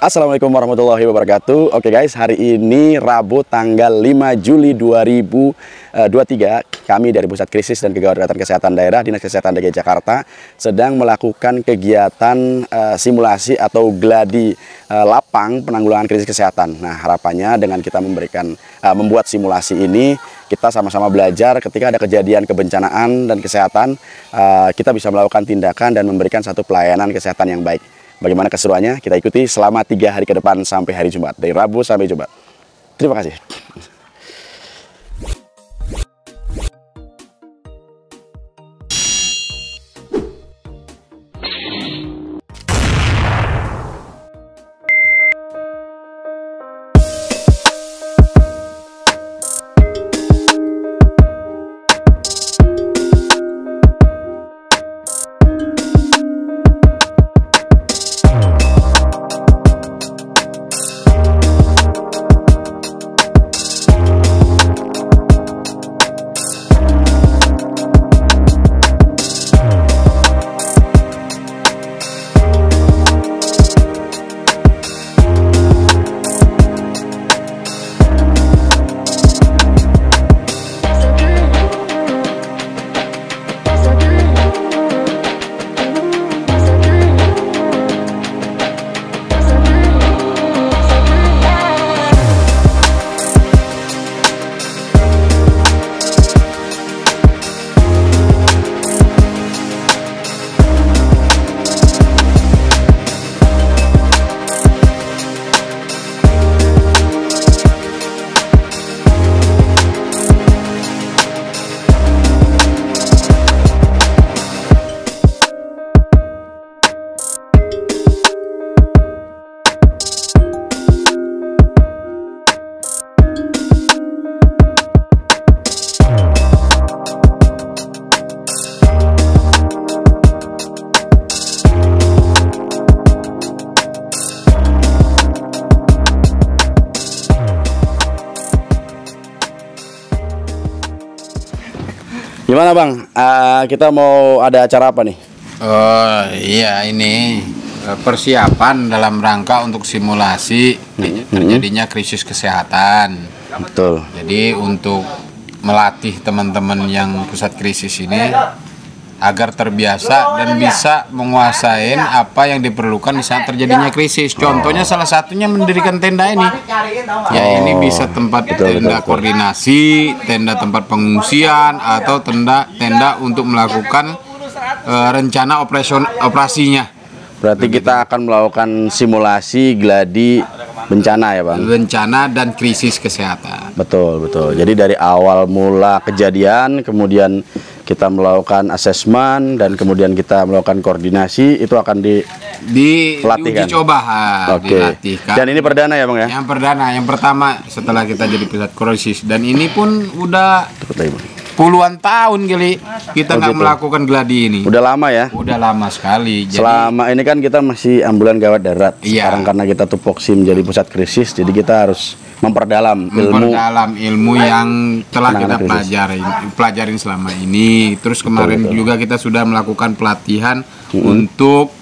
Assalamualaikum warahmatullahi wabarakatuh. Oke guys, hari ini Rabu tanggal 5 Juli 2023, kami dari Pusat Krisis dan Kedaruratan Kesehatan Daerah Dinas Kesehatan DKI Jakarta sedang melakukan kegiatan simulasi atau gladi lapang penanggulangan krisis kesehatan. Nah, harapannya dengan kita membuat simulasi ini, kita sama-sama belajar ketika ada kejadian kebencanaan dan kesehatan, kita bisa melakukan tindakan dan memberikan satu pelayanan kesehatan yang baik. Bagaimana keseruannya? Kita ikuti selama 3 hari ke depan sampai hari Jumat, dari Rabu sampai Jumat. Terima kasih. Gimana Bang? Kita mau ada acara apa nih? Oh iya, ini persiapan dalam rangka untuk simulasi terjadinya krisis kesehatan. Betul. Jadi untuk melatih teman-teman yang pusat krisis ini agar terbiasa dan bisa menguasai apa yang diperlukan di saat terjadinya krisis. Contohnya salah satunya mendirikan tenda ini. Ya, ini bisa tempat tenda koordinasi, tenda tempat pengungsian, atau tenda untuk melakukan rencana operasinya. Berarti kita akan melakukan simulasi gladi bencana ya Bang? Bencana dan krisis kesehatan. Betul, betul. Jadi dari awal mula kejadian, kemudian kita melakukan asesmen, dan kemudian kita melakukan koordinasi, itu akan dilatihkan. Diuji coba, dilatihkan. Dan ini perdana ya Bang ya? Yang perdana, yang pertama setelah kita jadi pusat krisis. Dan ini pun udah puluhan tahun kali kita nggak melakukan gladi ini. Udah lama ya? Udah lama sekali. Jadi, selama ini kan kita masih ambulan gawat darurat. Iya. Sekarang karena kita tupoksi menjadi pusat krisis, jadi kita harus memperdalam ilmu yang telah kita pelajarin selama ini. Terus kemarin juga kita sudah melakukan pelatihan untuk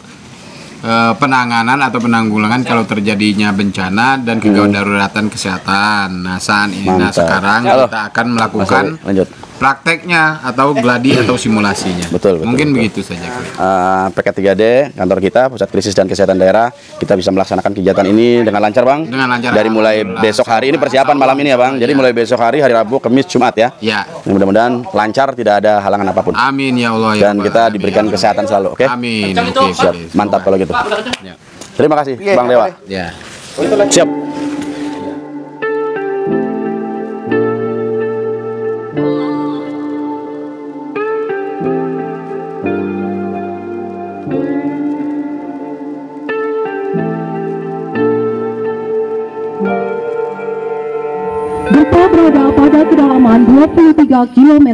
penanganan atau penanggulangan kalau terjadinya bencana dan kedaruratan kesehatan. Nah, saat ini sekarang kita akan melakukan prakteknya atau gladi atau simulasinya. Betul. Mungkin begitu saja. PK3D kantor kita, Pusat Krisis dan Kesehatan Daerah, kita bisa melaksanakan kegiatan ini dengan lancar Bang. Dengan lancar. Dari mulai besok hari ini, persiapan malam ini ya Bang. Jadi mulai besok hari Rabu, Kamis, Jumat ya. Ya. Mudah-mudahan lancar, tidak ada halangan apapun. Amin ya Allah. Dan kita diberikan kesehatan selalu. Oke. Amin. Oke. Siap. Mantap kalau gitu. Terima kasih Bang Dewa. Ya. Siap. Gempa berada pada kedalaman 23 km.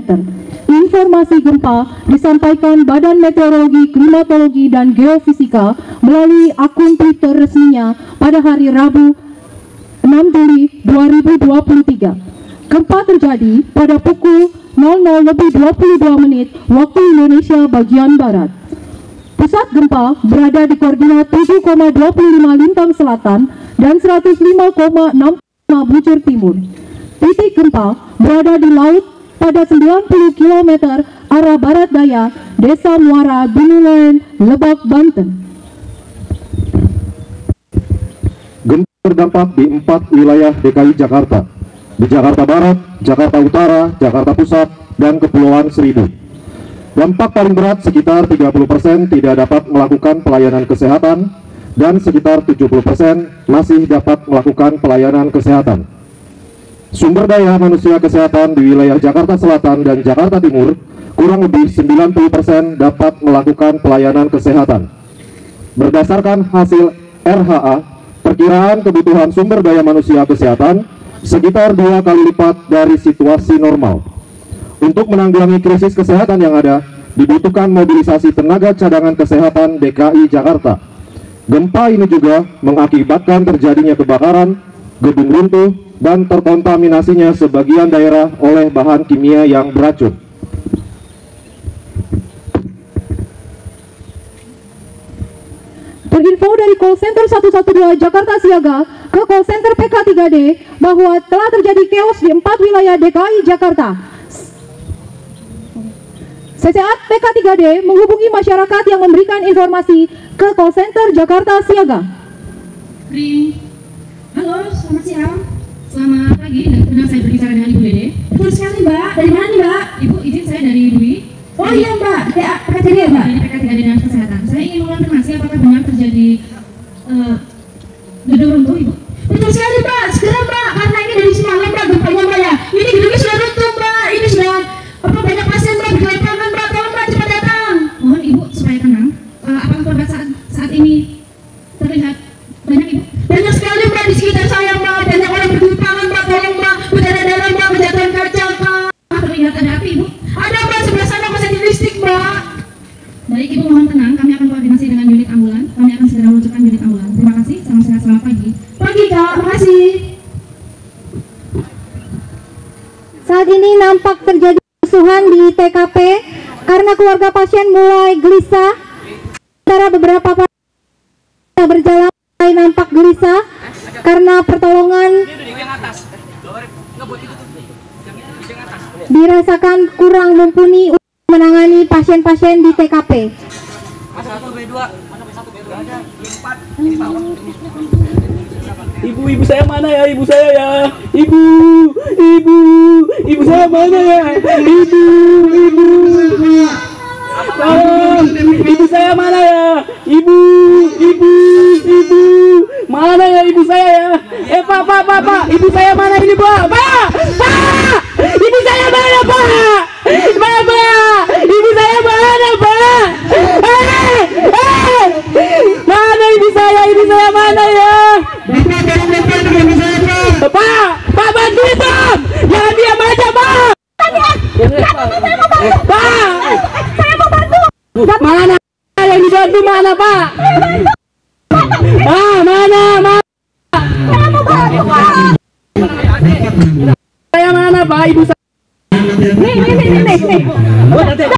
Informasi gempa disampaikan Badan Meteorologi, Klimatologi, dan Geofisika melalui akun Twitter resminya pada hari Rabu 6 Juli 2023. Gempa terjadi pada pukul 00.22 waktu Indonesia bagian Barat. Pusat gempa berada di koordinat 7,25 lintang selatan dan 105,6 bujur timur. Titik gempa berada di laut pada 90 km arah barat daya Desa Muara Binungan, Lebak, Banten. Gempa berdampak di 4 wilayah DKI Jakarta, di Jakarta Barat, Jakarta Utara, Jakarta Pusat, dan Kepulauan Seribu. Dampak paling berat sekitar 30% tidak dapat melakukan pelayanan kesehatan dan sekitar 70% masih dapat melakukan pelayanan kesehatan. Sumber daya manusia kesehatan di wilayah Jakarta Selatan dan Jakarta Timur kurang lebih 90% dapat melakukan pelayanan kesehatan. Berdasarkan hasil RHA, perkiraan kebutuhan sumber daya manusia kesehatan sekitar 2 kali lipat dari situasi normal. Untuk menanggulangi krisis kesehatan yang ada, dibutuhkan mobilisasi tenaga cadangan kesehatan DKI Jakarta. Gempa ini juga mengakibatkan terjadinya kebakaran, gedung runtuh, dan terkontaminasinya sebagian daerah oleh bahan kimia yang beracun. Terinfo dari call center 112 Jakarta Siaga ke call center PK3D bahwa telah terjadi chaos di 4 wilayah DKI Jakarta. Sesaat PK3D menghubungi masyarakat yang memberikan informasi ke call center Jakarta Siaga. Halo, selamat siang. Selamat pagi, dengan saya berbicara dengan Ibu Dede. Betul sekali, Mbak. Dari mana nih, Mbak? Ibu, izin saya dari Dwi. Oh iya, Mbak. PK3D ya, Mbak? Dari PK3D Dinas Kesehatan. Saya ingin mengonfirmasi apakah benar terjadi gedung runtuh, Ibu? Betul sekali, Mbak. Segera, Mbak. Karena ini dari semalam, Mbak, gempanya, Mbak ya. Ini gedungnya sudah runtuh, Mbak. Ini sudah banyak pasien, Mbak, di lapangan, Mbak. Tolong, Mbak, cepat datang. Mohon Ibu supaya tenang. Apakah korban saat ini terlihat banyak, Ibu? Banyak sekali, Mbak, di sekitar saya, Mbak. Banyak orang bertumpangan, Mbak. Tolong, Mbak. Berdarah-darah, Mbak. Kejatuhan kaca, Mbak. Terlihat ada api, Ibu? Ada, Mbak. Sebelah sana masih di listrik, Mbak. Baik, Ibu, mohon tenang. Kami akan koordinasi dengan unit ambulan. Kami akan segera meluncurkan unit ambulan. Terima kasih. Salam sehat, selamat pagi. Pagi, Kak. Terima kasih. Saat ini nampak terjadi kerusuhan di TKP karena keluarga pasien mulai gelisah. Sementara beberapa pasien berjalan mulai nampak gelisah karena pertolongan dirasakan kurang mumpuni untuk menangani pasien-pasien di TKP. Ibu saya mana ya? Ibu saya ya. Ibu saya mana ya? Ibu. Tolong, ibu saya mana ya? Ibu. Mana ya ibu saya ya? Pak. Ibu saya mana ini, Pak? Pak. Ibu saya mana, Pak? Ibu saya mana, Pak? Mana ibu saya? Ibu saya mana ya? Pak, bantu itu. Jangan diam aja, Pak. Pak, saya mau bantu. Mana yang dibantu, mana, Pak? Mana? Saya mau bantu, Pak. Saya mana, Pak? Ibu saya. Nih. Udah.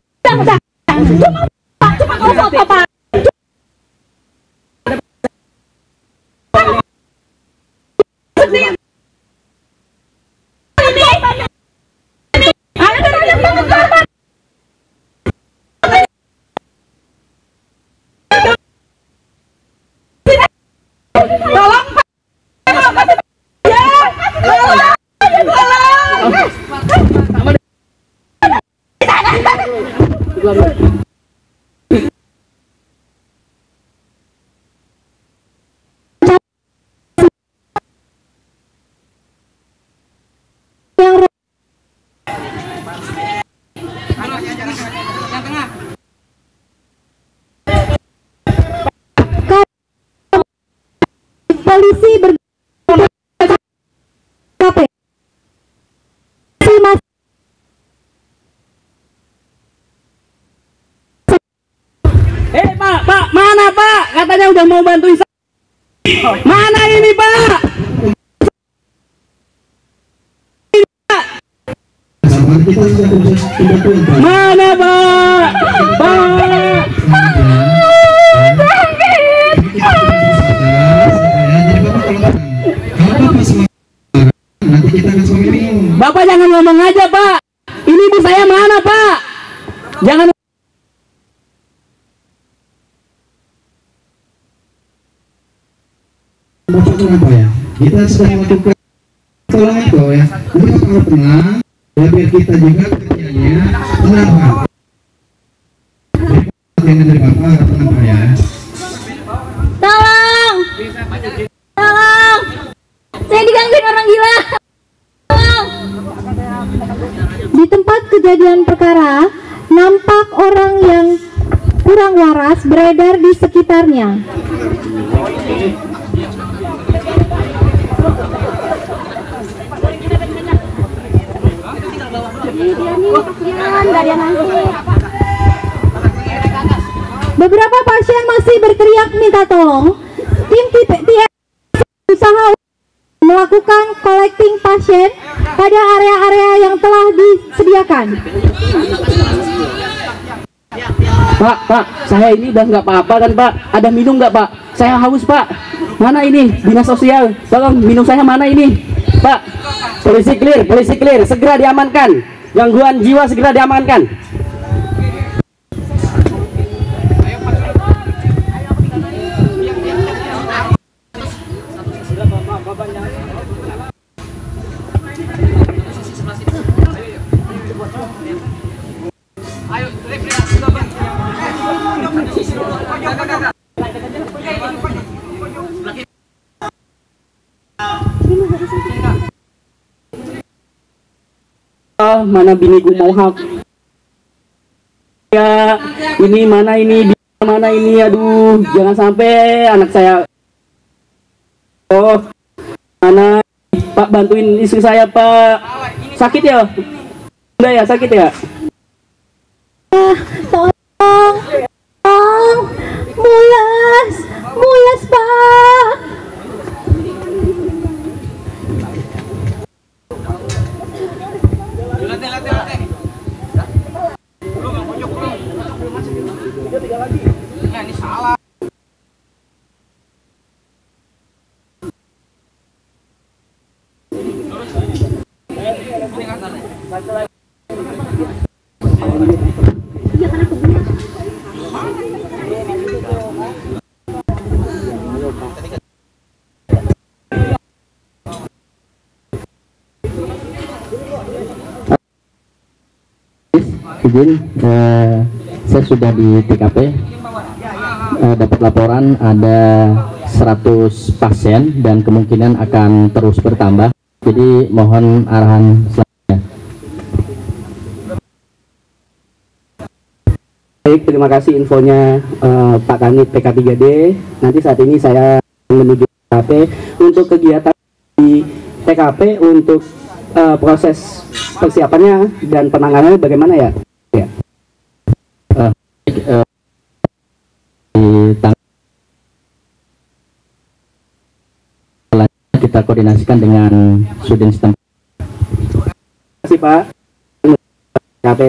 Cuma kau foto, Pak. Tolong, Pak. Polisi Pak, mana Pak? Katanya udah mau bantuin saya. Mana ini Pak? Mana Pak? Pak. Bapak kenapa ya? Kita sedang melakukan pertolongan kok ya. Nanti Bapak harus tenang, ya biar kita juga kerjanya tenang Pak. Dengan dari Bapak harus tenang Pak ya. Tolong! Tolong! Saya digangguin orang gila! Tolong! Di tempat kejadian perkara, nampak orang yang kurang waras beredar di sekitarnya. Beberapa pasien masih berteriak minta tolong. Tim TPS berusaha melakukan collecting pasien pada area-area yang telah disediakan. Pak, saya ini udah nggak apa-apa kan Pak? Ada minum nggak Pak? Saya haus Pak. Mana ini dinas sosial? Tolong minum saya mana ini? Pak, polisi clear, segera diamankan. Gangguan jiwa segera diamankan. Mana bini gue mau hak ya, ini mana ini aduh, jangan sampai anak saya. Oh, mana Pak, bantuin istri saya Pak, sakit ya, udah ya sakit ya. Tolong, mulas Pak. Izin, saya sudah di TKP, dapat laporan ada 100 pasien dan kemungkinan akan terus bertambah. Jadi mohon arahan selanjutnya. Baik, terima kasih infonya Pak Kanit PK3D. Nanti saat ini saya menuju TKP untuk kegiatan di TKP untuk proses persiapannya dan penanganannya bagaimana ya? Ya. Kita koordinasikan dengan Sudin setempat. Terima kasih Pak. TKP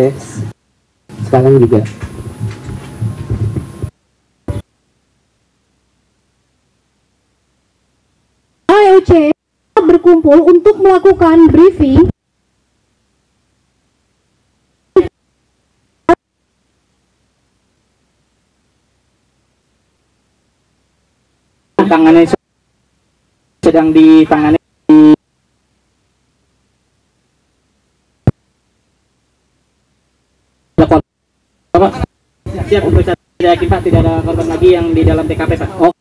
sekarang juga. AOC berkumpul untuk melakukan briefing tangannya sedang ditangani di siap untuk saya yakin Pak tidak ada korban lagi yang di dalam TKP Pak. Oh,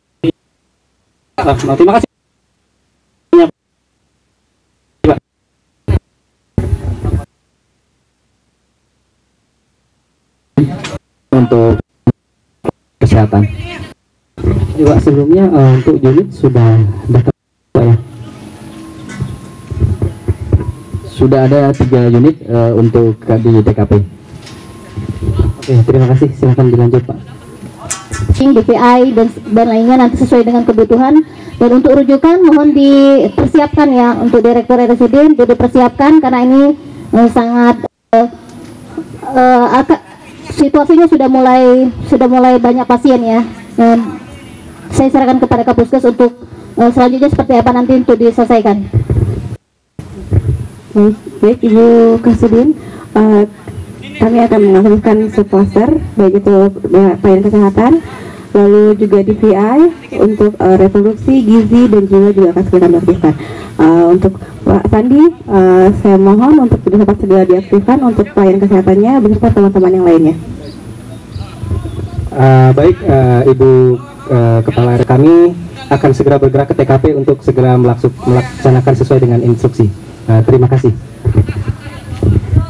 terima kasih Pak. Untuk kesehatan juga sebelumnya untuk unit sudah datang Pak ya. Sudah ada 3 unit untuk di TKP. Oke, terima kasih. Silakan dilanjut Pak. DPI dan lainnya nanti sesuai dengan kebutuhan. Dan untuk rujukan mohon dipersiapkan ya untuk Direktur Residen, jadi dipersiapkan karena ini sangat situasinya sudah mulai banyak pasien ya. Saya serahkan kepada Kapuskes untuk selanjutnya seperti apa nanti untuk diselesaikan. Baik Ibu Kasudin, kami akan melakukan subposter baik itu pelayanan kesehatan, lalu juga DPI untuk reproduksi, gizi, dan juga akan segera diaktifkan. Untuk Pak Sandi, saya mohon untuk dapat segera diaktifkan untuk pelayan kesehatannya beserta teman-teman yang lainnya. Baik, Ibu Kepala kami akan segera bergerak ke TKP untuk segera melaksanakan sesuai dengan instruksi. Terima kasih.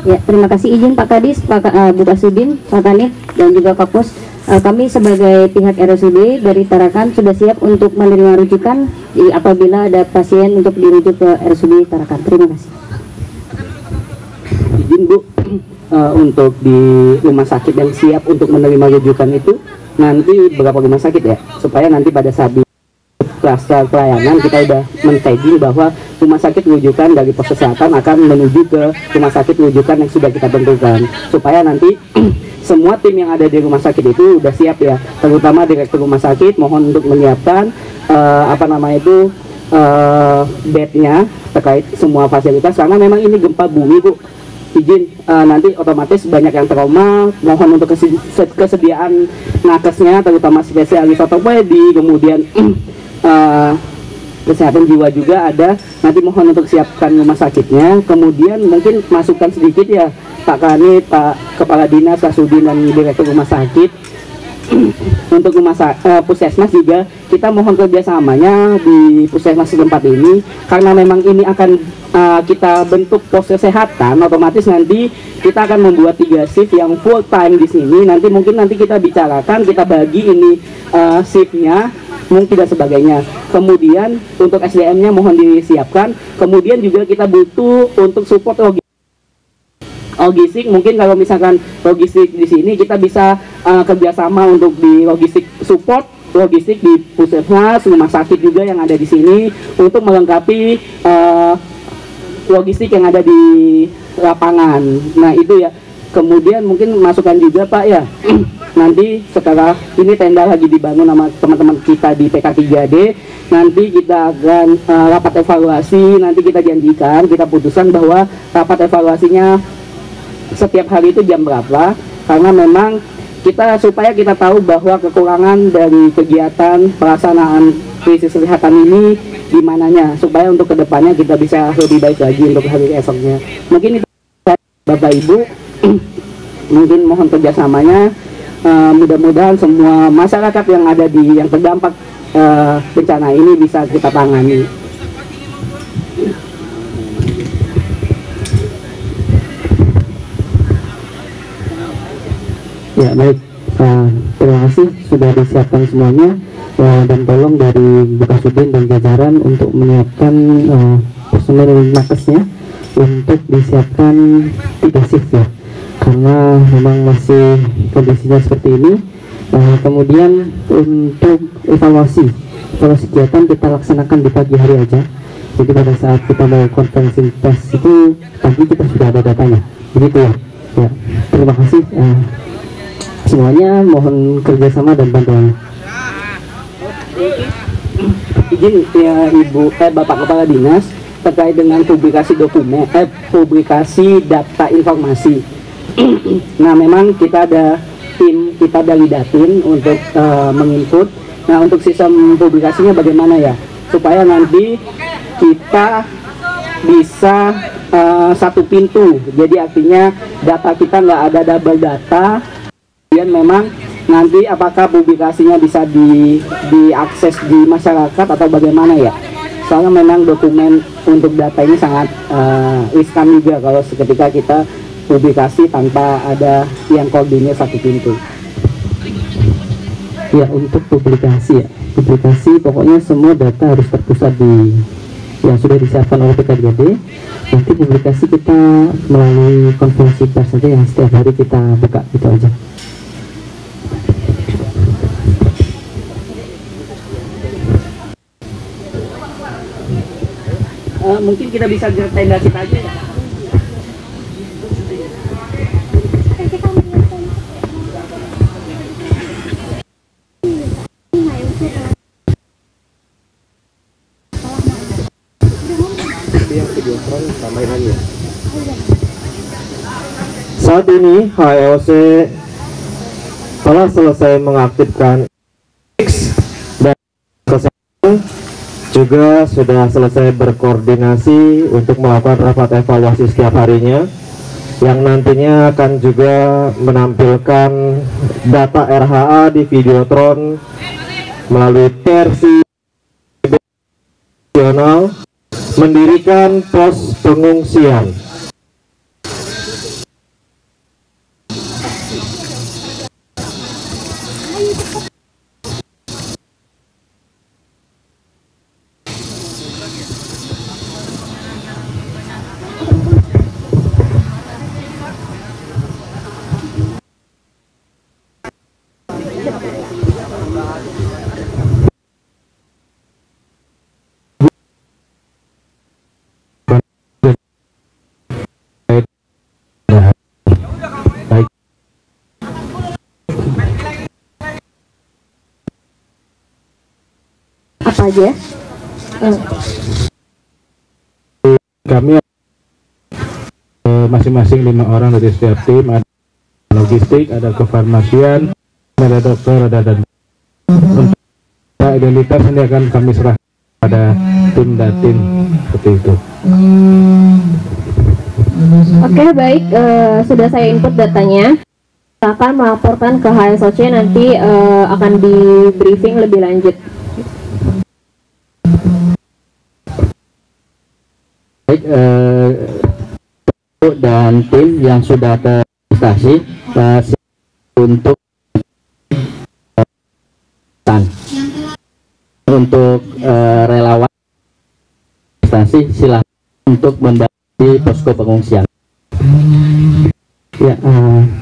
Ya, terima kasih. Izin Pak Kadis, Pak Bu Kasudin, Pak Kanit, dan juga Kapus. Kami sebagai pihak RSUD dari Tarakan sudah siap untuk menerima rujukan apabila ada pasien untuk dirujuk ke RSUD Tarakan. Terima kasih. Izin Bu, untuk di rumah sakit yang siap untuk menerima rujukan itu nanti beberapa rumah sakit ya, supaya nanti pada saat di kluster pelayanan kita udah men-tagging bahwa rumah sakit rujukan dari pos kesehatan akan menuju ke rumah sakit rujukan yang sudah kita tentukan, supaya nanti semua tim yang ada di rumah sakit itu udah siap ya, terutama direktur rumah sakit mohon untuk menyiapkan bednya terkait semua fasilitas, karena memang ini gempa bumi Bu. Izin nanti otomatis banyak yang trauma, mohon untuk kesediaan nakesnya, terutama spesialis ortopedi, kemudian kesehatan jiwa juga ada, nanti mohon untuk siapkan rumah sakitnya. Kemudian mungkin masukkan sedikit ya Pak Kanit, Pak Kepala Dinas, Kasudin, dan Direktur Rumah Sakit. Untuk Puskesmas juga kita mohon kerjasamanya di Puskesmas setempat ini, karena memang ini akan kita bentuk pos kesehatan, otomatis nanti kita akan membuat 3 shift yang full time di sini. Nanti mungkin kita bicarakan, kita bagi ini shiftnya mungkin dan sebagainya. Kemudian untuk SDM-nya mohon disiapkan. Kemudian juga kita butuh untuk support logistik. Mungkin kalau misalkan logistik di sini kita bisa kerjasama untuk di logistik support logistik di puskesmas, rumah sakit juga yang ada di sini untuk melengkapi logistik yang ada di lapangan. Nah itu ya. Kemudian mungkin masukan juga Pak ya, nanti setelah ini tenda lagi dibangun sama teman-teman kita di PK3D, nanti kita akan rapat evaluasi, nanti kita janjikan, kita putuskan bahwa rapat evaluasinya setiap hari itu jam berapa, karena memang supaya kita tahu bahwa kekurangan dari kegiatan pelaksanaan krisis kesehatan ini di mananya, supaya untuk kedepannya kita bisa lebih baik lagi untuk hari esoknya. Mungkin itu Bapak Ibu, mungkin mohon kerjasamanya. Mudah-mudahan semua masyarakat yang ada yang terdampak bencana ini bisa kita tangani. Ya baik, terima kasih sudah disiapkan semuanya, dan tolong dari Bu Kasudin dan jajaran untuk menyiapkan personel nakesnya untuk disiapkan 3 shift ya, karena memang masih kondisinya seperti ini. Kemudian untuk evaluasi kegiatan kita laksanakan di pagi hari aja, jadi pada saat kita mau konferensi pers itu pagi kita sudah ada datanya, begitu ya. Ya, terima kasih semuanya, mohon kerjasama dan bantuan. Izin ya Bapak Kepala Dinas, terkait dengan publikasi dokumen, publikasi data informasi. Nah memang kita ada tim kita dari Datin untuk menginput. Nah untuk sistem publikasinya bagaimana ya, supaya nanti kita bisa satu pintu, jadi artinya data kita nggak ada double data. Kemudian memang nanti apakah publikasinya bisa diakses di masyarakat atau bagaimana ya, soalnya memang dokumen untuk data ini sangat riskan juga kalau ketika kita publikasi tanpa ada yang koordinir satu pintu. Ya untuk publikasi pokoknya semua data harus terpusat yang sudah disiapkan oleh PK3D. Nanti publikasi kita melalui konferensi pers saja yang setiap hari kita buka, itu aja. Mungkin kita bisa ke tenda kita aja ya. Saat ini HLC telah selesai mengaktifkan juga sudah selesai berkoordinasi untuk melakukan rapat evaluasi setiap harinya, yang nantinya akan juga menampilkan data RHA di Videotron melalui versi nasional, mendirikan pos pengungsian. Apa aja? Kami masing-masing 5 orang dari setiap tim, ada logistik, ada kefarmasian, ada dokter, ada dan untuk identitas ini akan kami serah pada tim datin seperti itu. Oke, baik, sudah saya input datanya. Silakan melaporkan ke HSOC, nanti akan di briefing lebih lanjut. Baik, dan tim yang sudah terregistrasi untuk relawan registrasi, silahkan untuk membantu posko pengungsian. Ya,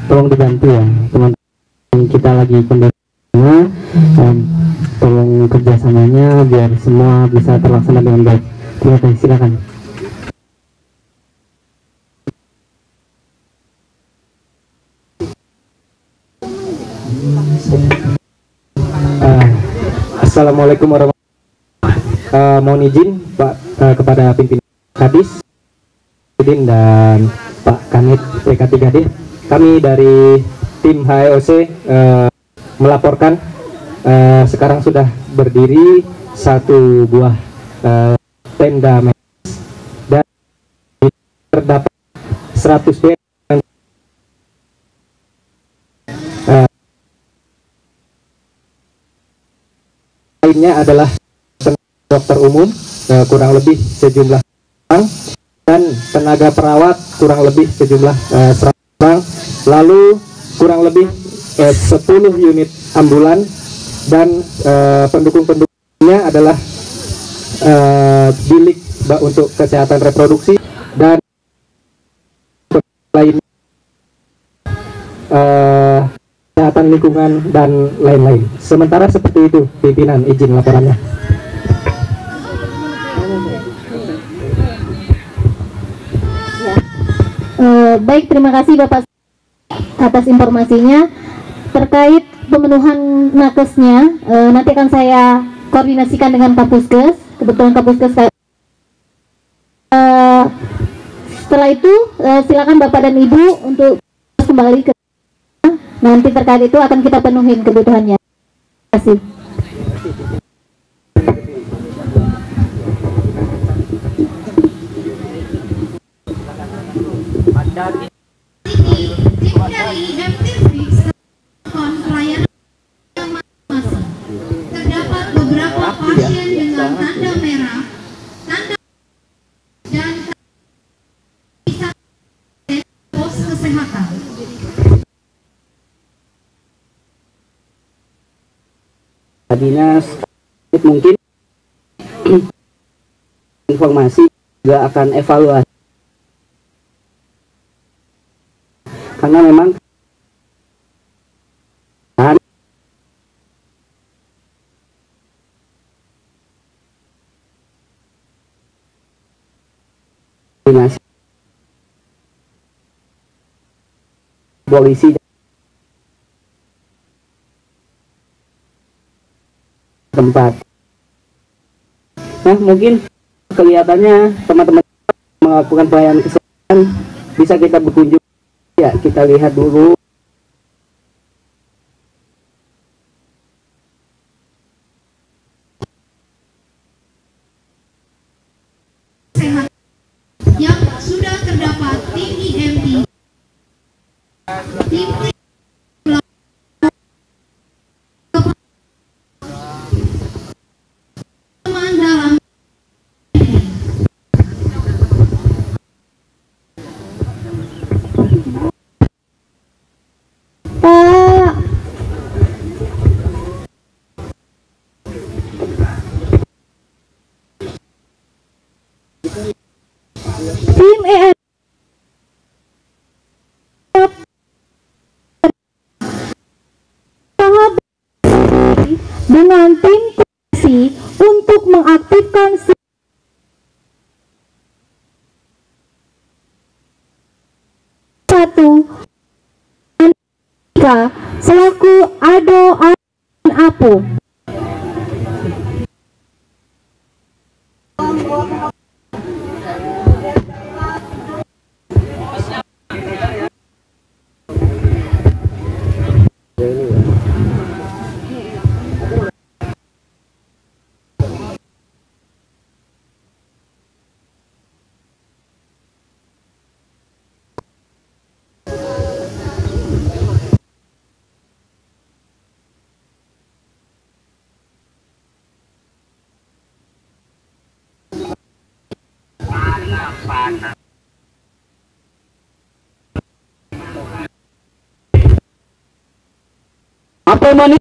tolong dibantu ya teman-teman, kita lagi kondisinya, tolong kerjasamanya biar semua bisa terlaksana dengan baik. Terima kasih, silakan. Assalamualaikum warahmatullahi wabarakatuh. Mohon izin Pak kepada pimpinan Kadis dan Pak Kanit PK3D. Kami dari tim HEOC melaporkan sekarang sudah berdiri satu buah tenda medis dan terdapat 100 bed. Lainnya adalah dokter umum kurang lebih sejumlah orang, dan tenaga perawat kurang lebih sejumlah 100 orang, lalu kurang lebih 10 unit ambulan, dan pendukung-pendukungnya adalah bilik untuk kesehatan reproduksi dan lainnya, kesehatan lingkungan dan lain-lain. Sementara seperti itu, pimpinan, izin laporannya. Baik, terima kasih Bapak atas informasinya. Terkait pemenuhan nakesnya, nanti akan saya koordinasikan dengan Kapuskes. Kebetulan Kapuskes setelah itu silakan Bapak dan Ibu untuk kembali ke, nanti terkait itu akan kita penuhin kebutuhannya. Terima kasih. Terdapat beberapa pasien dengan tanda merah, tanda dan pos kesehatan. Dinas mungkin informasi juga akan evaluasi, karena memang dinas polisi tempat. Nah, mungkin kelihatannya teman-teman melakukan pelayanan kesehatan, bisa kita berkunjung ya, kita lihat dulu. yang sudah terdapat tim IMT, tim teman dalam Pak. Tim EN dengan tim koalisi untuk mengaktifkan satu selaku Ado dan Apo. Apa manis?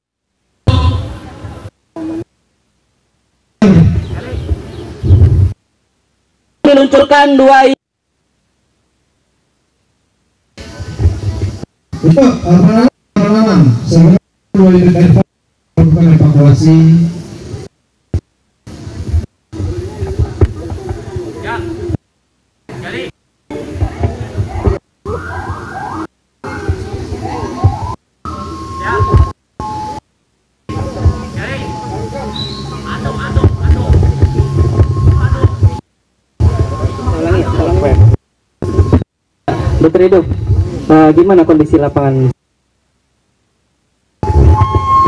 Diluncurkan dua Untuk penanganan sebenarnya dua unit melakukan evakuasi. Dokter Edo, gimana kondisi lapangan?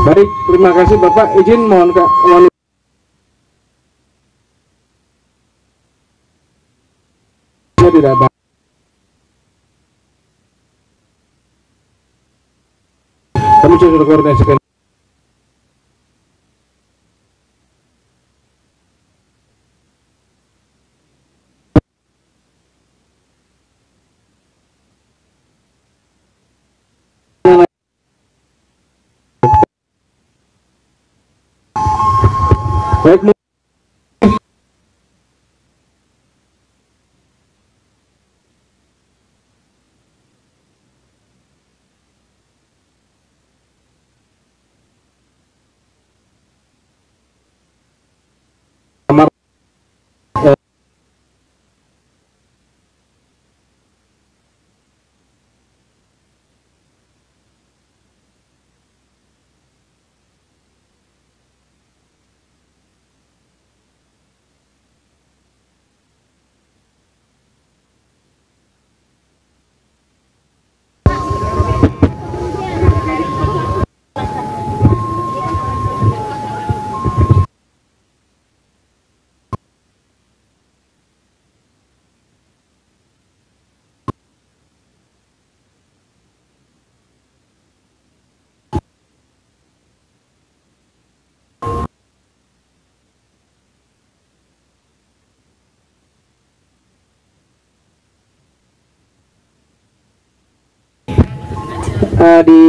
Baik, terima kasih Bapak. Izin mohon tidak ada. Kami sudah koordinasikan. Baik,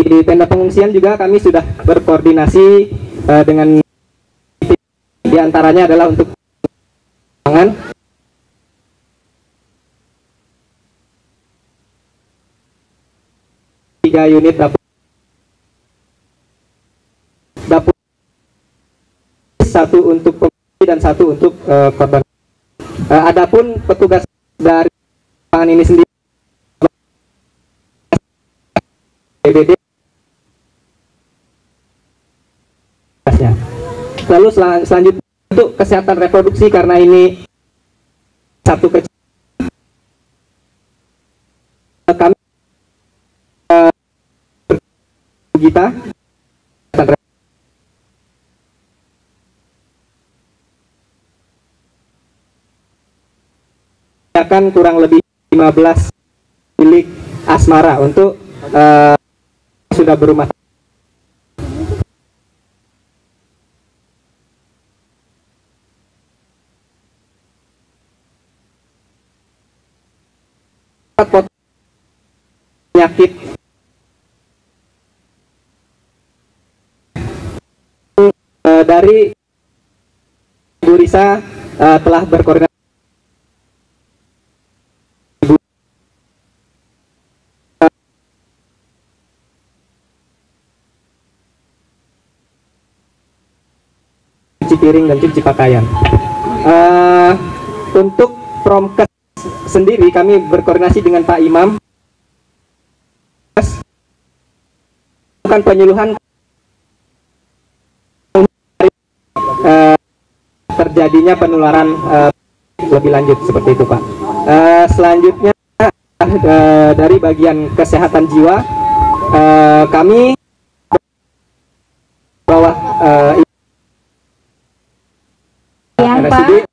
di tenda pengungsian juga kami sudah berkoordinasi dengan diantaranya adalah untuk pangan, tiga unit dapur, satu untuk pengungsi dan satu untuk korban. Adapun petugas dari pangan ini sendiri BBD. Lalu selanjutnya untuk kesehatan reproduksi, karena ini satu kecil, kami kita menyediakan kurang lebih 15 bilik asmara untuk sudah berumah penyakit dari Bu Risa telah berkoordinasi cuci piring dan cuci pakaian. Untuk Promkes sendiri kami berkoordinasi dengan Pak Imam melakukan penyuluhan terjadinya penularan lebih lanjut seperti itu, Pak. Selanjutnya dari bagian kesehatan jiwa kami bawah RSUD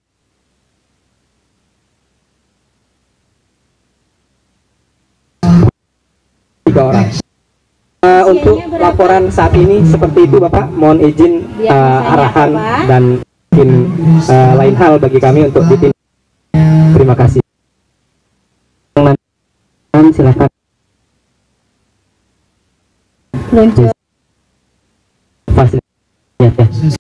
tiga orang. Untuk laporan saat ini seperti itu, Bapak. Mohon izin arahan dan mungkin lain hal bagi kami untuk ditindak. Terima kasih. Silakan. Luncur. Fasilitas.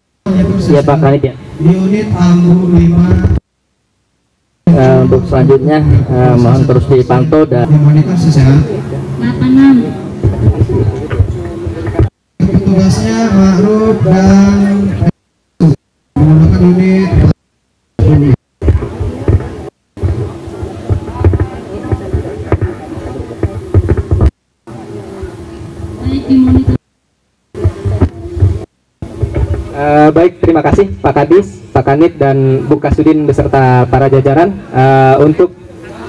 Ya Pak Kanit ya. Unit Ambu 5. Untuk selanjutnya mohon terus dipantau dan Monitor sehat. Petugasnya Ma'ruf dan menggunakan unit baik, terima kasih Pak Kadis, Pak Kanit, dan Bu Kasudin beserta para jajaran. Untuk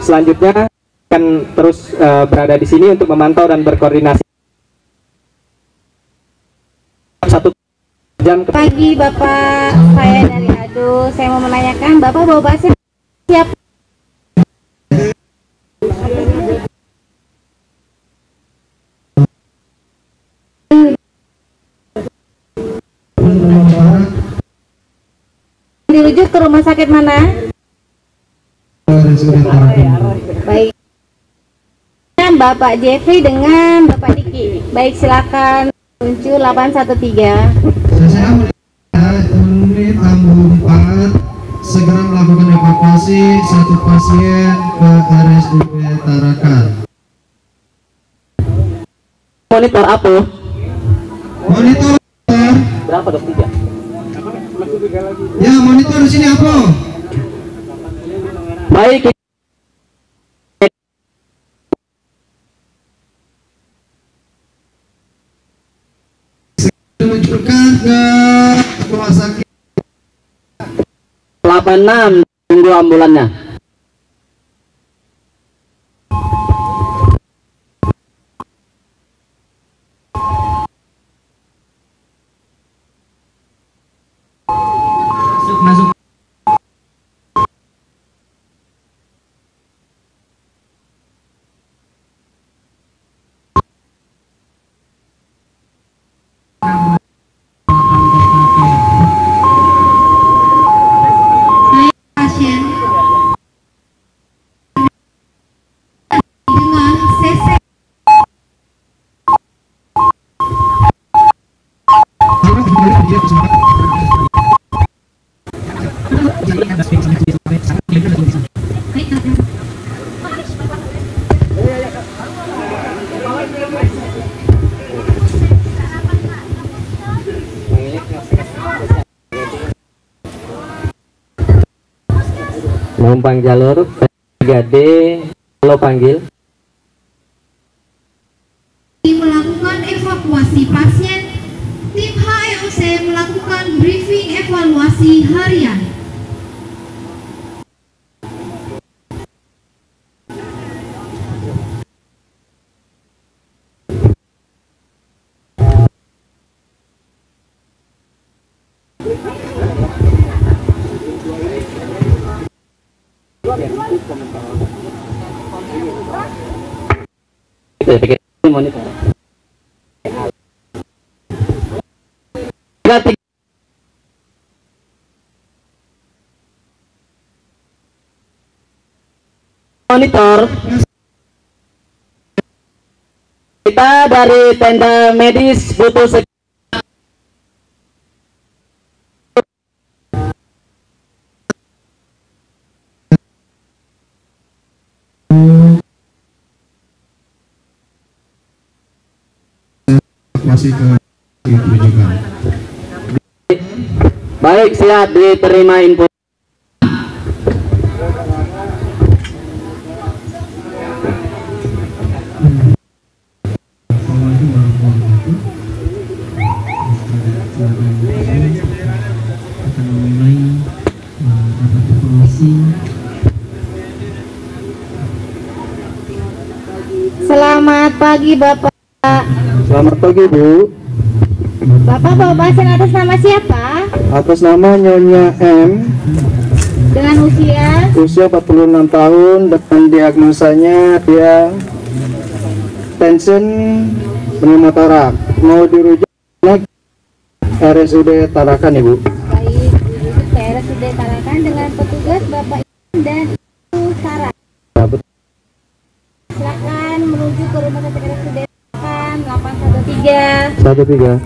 selanjutnya akan terus berada di sini untuk memantau dan berkoordinasi. 1 jam. Pagi Bapak, saya dari Adu. Saya mau menanyakan, Bapak bawa bakso siap? Dirujuk ke rumah sakit mana? Baik. Bapak Jeffrey dengan Bapak Diki. Baik, silakan. Muncul 813. Saya melihat unit Ambu 4 segera melakukan evakuasi satu pasien ke RSUD Tarakan. Monitor apa? Monitor berapa dok? 3. Ya, monitor di sini apa? Baik. Meluncurkan ke rumah sakit 86 tunggu ambulannya. masuk. Pasien dengan CC Numpang jalur 3D, lo panggil. melakukan evakuasi pasien. Tim HLC melakukan briefing evaluasi harian. Monitor. Monitor. Kita dari tenda medis butuh masih ke rujukan. Baik, siap diterima info. Selamat pagi Bapak. Selamat pagi Bu. Bapak bawa pasien atas nama siapa? Atas nama Nyonya M. Dengan usia 46 tahun dengan diagnosanya dia tension pneumotorak. Mau dirujuk ke RSUD Tarakan Ibu. baik dirujuk ke RSUD Tarakan dengan petugas Bapak dan Ibu Sarah. Ya, betul. Silakan menuju ke rumah sakit RSUD Tarakan 813. 13.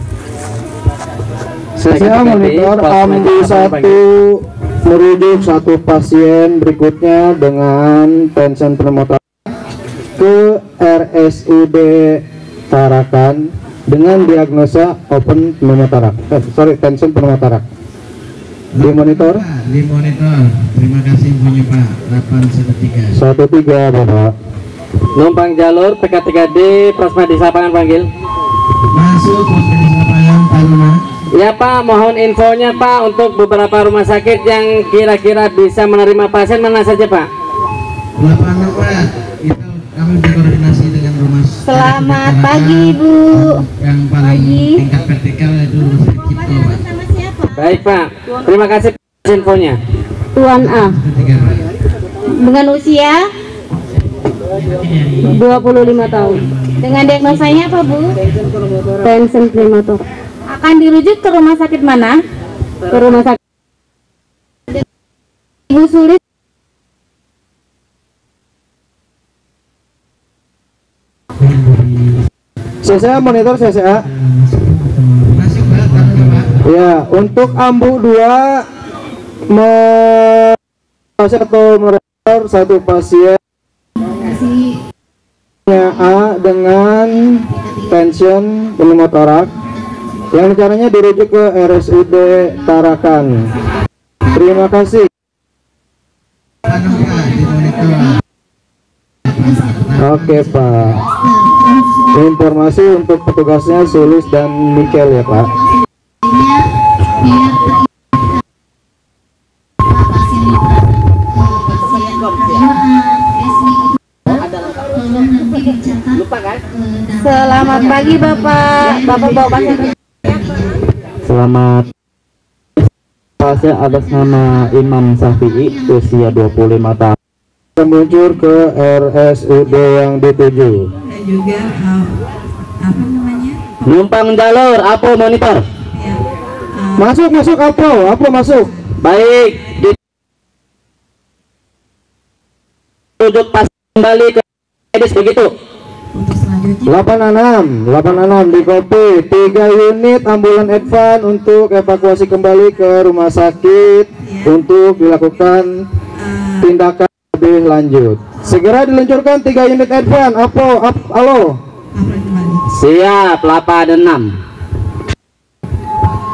Saya monitor ambu 1 merujuk satu pasien berikutnya dengan tension pneumotorak ke RSUD Tarakan dengan diagnosa open pneumotorak. Tension pneumotorak. Di monitor. Terima kasih punya Pak. 813. 13 Bapak. Numpang jalur PK3D Prasmadi Sapangan panggil. Masuk Prasmadi Sapangan Taruna. Ya Pak, mohon infonya Pak untuk beberapa rumah sakit yang kira-kira bisa menerima pasien mana saja Pak? 8 Pak. Itu kami berkoordinasi dengan rumah. Selamat pagi Ibu. Yang paling tingkat vertikal itu rumah sakit Cipto Pak. Baik Pak, terima kasih infonya. Tuan A. Dengan usia 25 tahun. Dengan diagnosanya apa Bu? Tension pneumotor. Akan dirujuk ke rumah sakit mana? Ke rumah sakit Ibu sulit. CCA monitor CCA. Ya, untuk ambu 2 atau merekor satu pasien A dengan tension pneumotorak yang rencananya dirujuk ke RSUD Tarakan. Terima kasih. Oke Pak, informasi untuk petugasnya Sulis dan Mikel ya Pak. Selamat pagi Bapak. Bapak bawa pasien. Selamat. Pasien atas nama Imam Syafi'i, usia 25 tahun. Meluncur ke RSUD yang dituju. Juga apa namanya? Numpang jalur, Apo monitor. Masuk Apo masuk. Baik, dirujuk pasien kembali ke medis begitu. 86 di kopi 3 unit ambulan advance untuk evakuasi kembali ke rumah sakit untuk dilakukan tindakan lebih lanjut. Segera diluncurkan 3 unit advance. Halo. Siap, 86.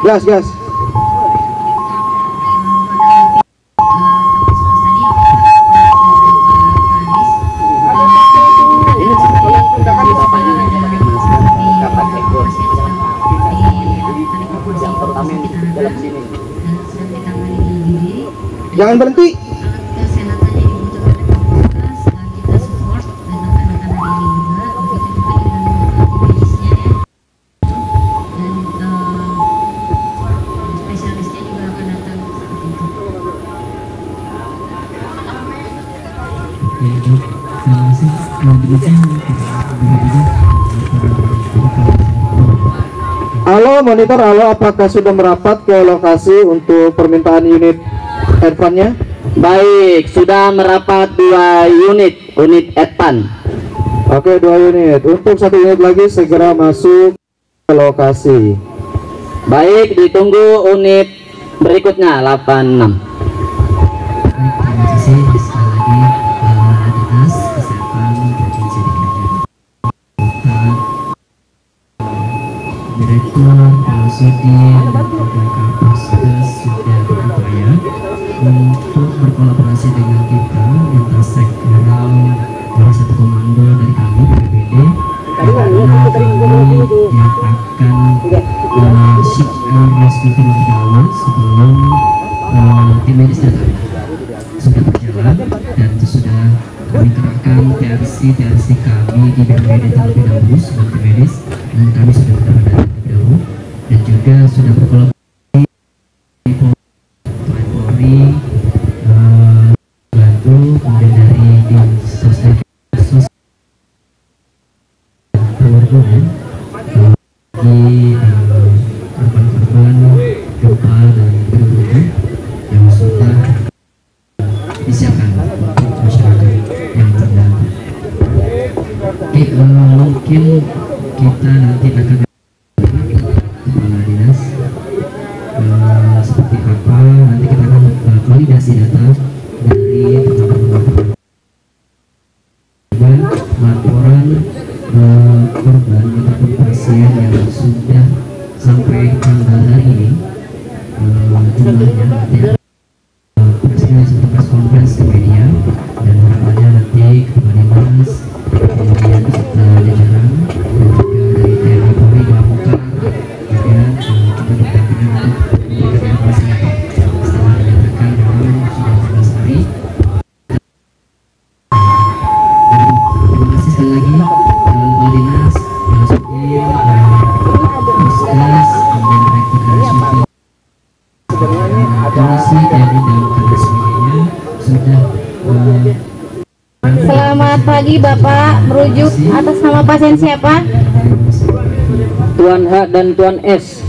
Gas. Jangan berhenti. Halo monitor, halo, apakah sudah merapat ke lokasi untuk permintaan unit advan-nya? Baik, sudah merapat 2 unit advan. Oke, 2 unit. Untuk 1 unit lagi segera masuk ke lokasi. Baik, ditunggu unit berikutnya 86. Terima kasih sekali lagi Dinas Kesehatan Provinsi Direktur Kalsudin dan juga Kapolres sudah berupaya untuk berkolaborasi dengan kita lintas sektoral salah satu komando dari kami BPBD, karena kami yang akan shift rescue terlebih dahulu sebelum tim medis datang. Sudah berjalan dan sudah kami kerahkan TRC kami di BPBD terlebih dahulu sebelum tim medis, dan kami sudah berada terlebih dahulu dan juga sudah berkolaborasi Polri, bantu kemudian dari Dinas Perhubungan di korban-korban gempa dan bencana yang sudah disiapkan untuk masyarakat yang terdampak. Oke, mungkin kita nanti akan kepala dinas seperti apa, nanti kita akan validasi data dari teman-teman dan laporan korban ataupun pasien yang sudah sampai tanggal hari ini jumlahnya nanti press conference ke media, dan harapannya nanti kepala dinas kemudian serta jajaran dan juga dari TNI Polri Damkar kemudian kita berdampingan untuk memberikan informasi setelah dinyatakan dalam sudah 14 hari. Terima kasih sekali lagi kepala dinas, kepala supir, Puskes, kemudian direktur RSUD, polisi, TNI dan sebagainya sudah. Selamat pagi Bapak, merujuk atas nama pasien siapa? Tuan H dan Tuan S,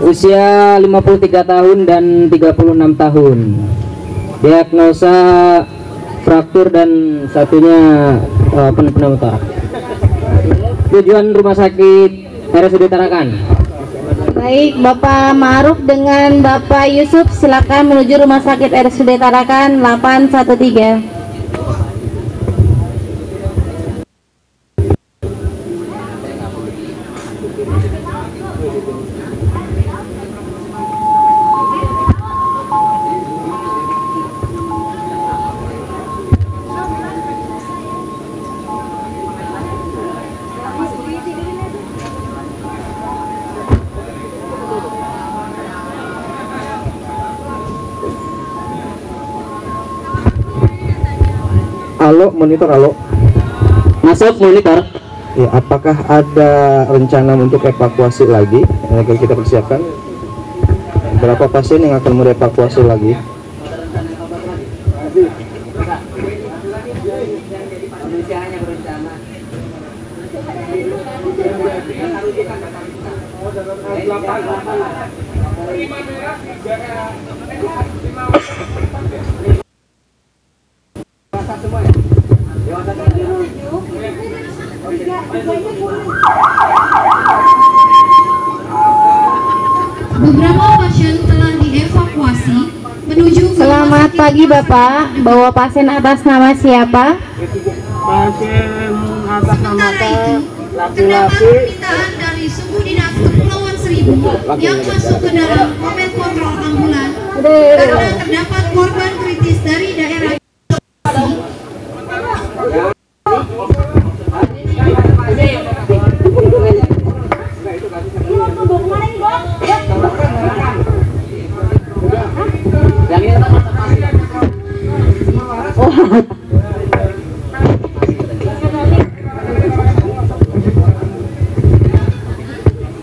usia 53 tahun dan 36 tahun, diagnosa fraktur dan satunya pneumotorak. Tujuan rumah sakit RSUD Tarakan. Baik, Bapak Ma'ruf dengan Bapak Yusuf silakan menuju rumah sakit RSUD Tarakan 813. Halo monitor, halo. Masuk monitor. Ya, apakah ada rencana untuk evakuasi lagi? Kita persiapkan. Berapa pasien yang akan merevakuasi lagi? Beberapa pasien telah dievakuasi menuju. Selamat pagi Bapak, bawa pasien atas nama siapa? Pasien atas nama Terdapat permintaan dari suku dinas Kepulauan Seribu yang masuk ke dalam mobil kontrol ambulan karena terdapat korban kritis dari daerah.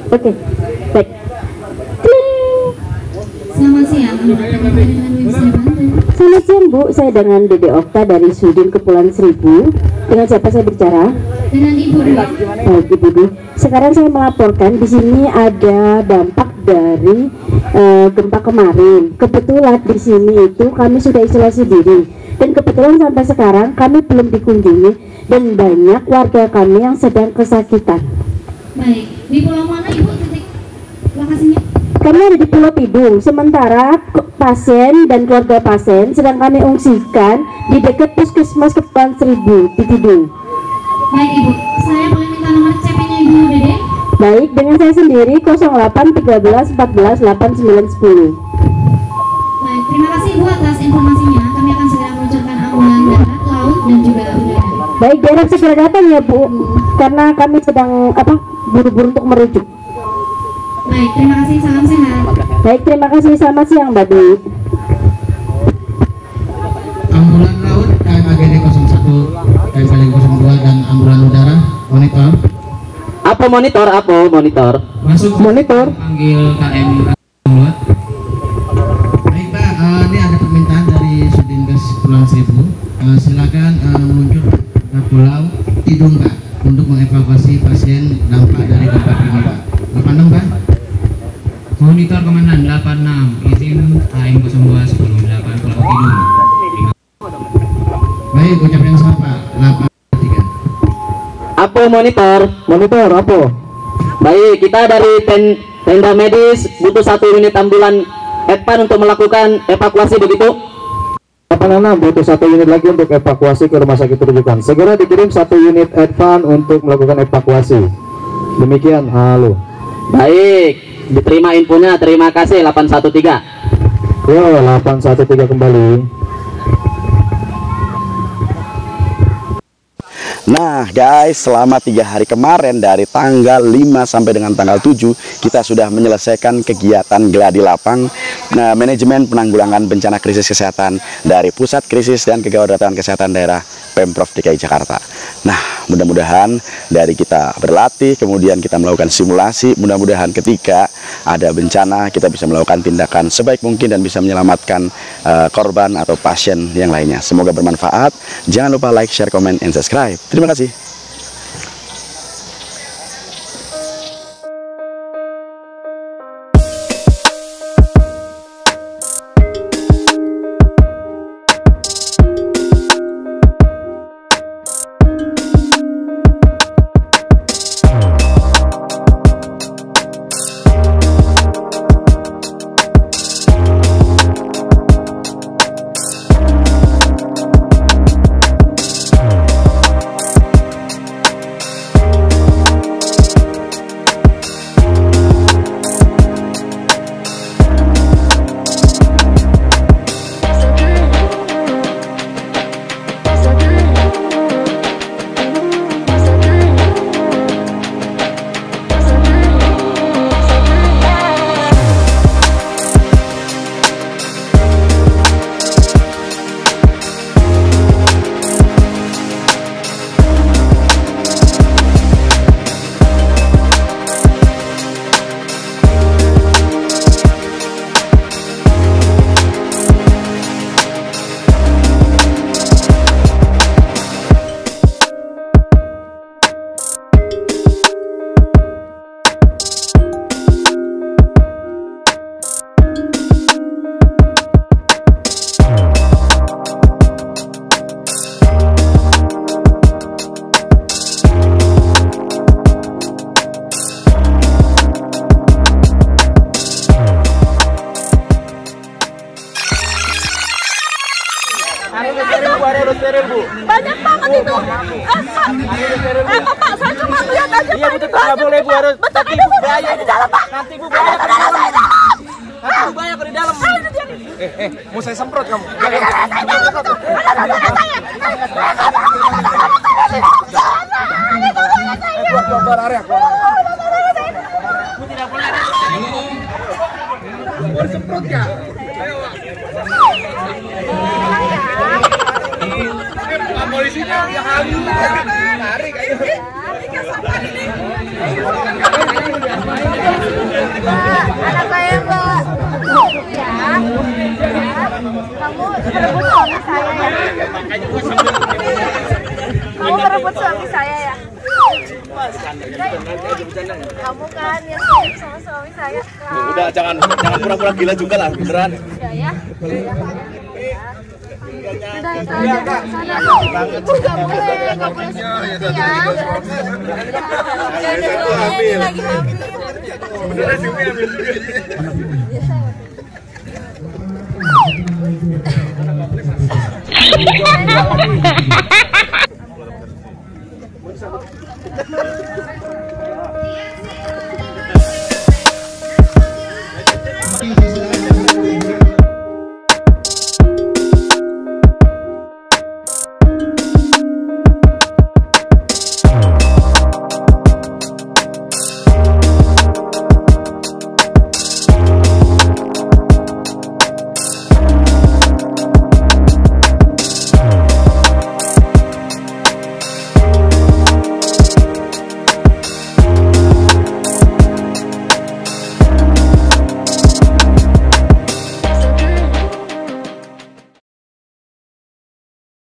Oke, baik. Selamat siang, Selamat siang Bu. Ibu, saya dengan Dede Okta dari Sudin Kepulauan Seribu. Dengan siapa saya bicara? Dengan Ibu. Baik, Ibu. Sekarang saya melaporkan di sini ada dampak dari gempa kemarin. Kebetulan di sini itu kami sudah isolasi diri dan kebetulan sampai sekarang kami belum dikunjungi dan banyak warga kami yang sedang kesakitan. Baik, di pulau mana Ibu titik lokasinya? Kami ada di Pulau Pidung, sementara pasien dan keluarga pasien sedang kami ungsikan di dekat Puskesmas Kepulauan Seribu di Pidung. Baik Ibu, saya boleh minta nomor CP-nya Ibu Dede? Baik, dengan saya sendiri 08 13 14 8 9 10. Baik, terima kasih Ibu atas informasinya. Kami akan segera meluncurkan ambulan darat, laut, dan juga udara. Baik, daerah segera datang ya Bu, karena kami sedang buru-buru untuk merujuk. Baik, terima kasih, salam sehat. Baik, terima kasih, selamat siang Mbak Dwi. Ambulan laut KMAGD 01, KMPL 02 dan ambulan udara monitor. Apa monitor? Apa monitor? Masuk monitor. Panggil KM Luat. Baik Pak, ini ada permintaan dari Sudinkas Kepulauan Seribu. Silakan meluncur ke Pulau Tidung Pak untuk mengevakuasi pasien dampak dari gempa ini Pak. 86 Pak. Monitor Komandan 86, izin KM 0210 Pulau Tidung. Baik, ucapkan selamat Pak. 83. Apa monitor? Monitor apa? Baik, kita dari tenda medis butuh 1 unit ambulan Advan untuk melakukan evakuasi, begitu? 86 butuh 1 unit lagi untuk evakuasi ke rumah sakit rujukan. Segera dikirim 1 unit Advan untuk melakukan evakuasi. Demikian, halo. Baik, diterima infonya, terima kasih. 813. Yo, 813 kembali. Nah guys, selama 3 hari kemarin dari tanggal 5 sampai dengan tanggal 7 kita sudah menyelesaikan kegiatan gladi lapang manajemen penanggulangan bencana krisis kesehatan dari Pusat Krisis dan Kedaruratan Kesehatan Daerah Pemprov DKI Jakarta. Nah, mudah-mudahan dari kita berlatih, kemudian kita melakukan simulasi, mudah-mudahan ketika ada bencana kita bisa melakukan tindakan sebaik mungkin dan bisa menyelamatkan korban atau pasien yang lainnya. Semoga bermanfaat. Jangan lupa like, share, comment, and subscribe. Terima kasih. Banyak banget itu. Pak, saya cuma lihat aja. Iya, betul, nggak boleh Bu, harus. Betul, ini Bu bahaya di dalam Pak. Nanti Bu bahaya di dalam. Nanti Bu bahaya di dalam. Mau saya semprot kamu. Keluar area. Bu tidak boleh ada. Mau disemprot nggak? Polisinya yang halus tarik ayo. Anak saya Mbak. Ya. Kamu merebut suami saya ya? Kamu merebut suami saya ya? Kamu kan yang sayang sama suami saya. Udah jangan pura-pura gila juga lah, beneran. Ya. Udah itu aja. Sana ibu nggak boleh seperti ya. Ini lagi hamil. Beneran sih hamil. Hahaha.